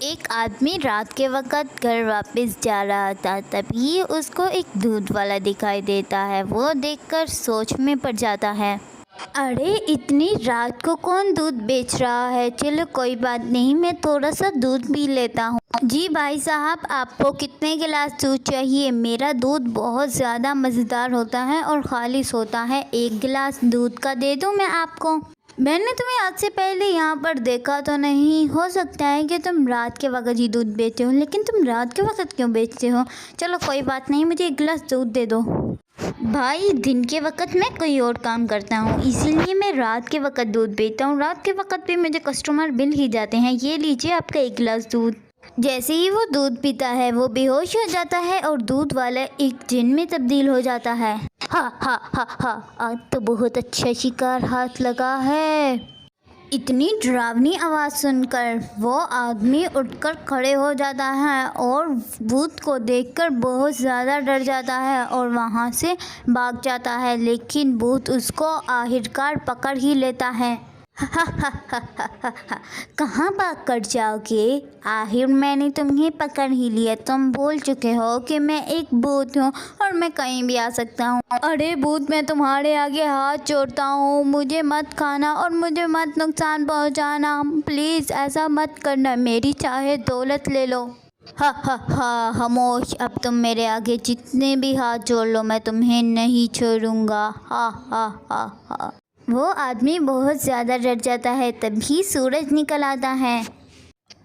ایک آدمی رات کے وقت گھر واپس جا رہا تھا، تبھی اس کو ایک دودھ والا دکھائی دیتا ہے۔ وہ دیکھ کر سوچ میں پڑ جاتا ہے، ارے اتنی رات کو کون دودھ بیچ رہا ہے؟ چلو کوئی بات نہیں، میں تھوڑا سا دودھ پی لیتا ہوں۔ جی بھائی صاحب، آپ کو کتنے گلاس دودھ چاہیے؟ میرا دودھ بہت زیادہ مزیدار ہوتا ہے اور خالص ہوتا ہے، 1 گلاس دودھ کا دے دوں میں آپ کو؟ میں نے تمہیں آج سے پہلے یہاں پر دیکھا تو نہیں، ہو سکتا ہے کہ تم رات کے وقت ہی دودھ بیچتے ہو، لیکن تم رات کے وقت کیوں بیچتے ہو؟ چلو کوئی بات نہیں، مجھے 1 گلاس دودھ دے دو۔ بھائی دن کے وقت میں کوئی اور کام کرتا ہوں، اسی لیے میں رات کے وقت دودھ بیچتا ہوں۔ رات کے وقت بھی مجھے کسٹمر مل ہی جاتے ہیں۔ یہ لیجیے آپ کا 1 گلاس دودھ۔ جیسے ہی وہ دودھ پیتا ہے وہ بے ہوش ہو جاتا ہے اور دودھ والا ایک جن میں تبدیل ہو جاتا ہے۔ ہاں ہاں ہاں ہاں، آج تو بہت اچھا شکار ہاتھ لگا ہے۔ اتنی ڈراؤنی آواز سن کر وہ آدمی اٹھ کر کھڑے ہو جاتا ہے اور بھوت کو دیکھ کر بہت زیادہ ڈر جاتا ہے اور وہاں سے بھاگ جاتا ہے، لیکن بھوت اس کو آخرکار پکڑ ہی لیتا ہے۔ کہاں بھاگ کر جاؤ گے؟ آخر میں نے تمہیں پکڑ ہی لیا۔ تم بھول چکے ہو کہ میں ایک بھوت ہوں اور میں کہیں بھی آ سکتا ہوں۔ ارے بھوت، میں تمہارے آگے ہاتھ جوڑتا ہوں، مجھے مت کھانا اور مجھے مت نقصان پہنچانا، پلیز ایسا مت کرنا، میری چاہے دولت لے لو۔ ہاں ہاں ہاں، خاموش، اب تم میرے آگے جتنے بھی ہاتھ جوڑ لو، میں تمہیں نہیں چھوڑوں گا۔ ہاں ہاں ہاں ہاں۔ وہ آدمی بہت زیادہ ڈر جاتا ہے، تبھی سورج نکل آتا ہے۔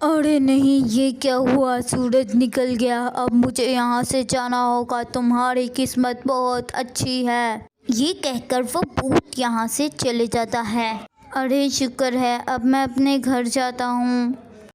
ارے نہیں، یہ کیا ہوا؟ سورج نکل گیا، اب مجھے یہاں سے جانا ہوگا، تمہاری قسمت بہت اچھی ہے۔ یہ کہہ کر وہ بھوت یہاں سے چلے جاتا ہے۔ ارے شکر ہے، اب میں اپنے گھر جاتا ہوں۔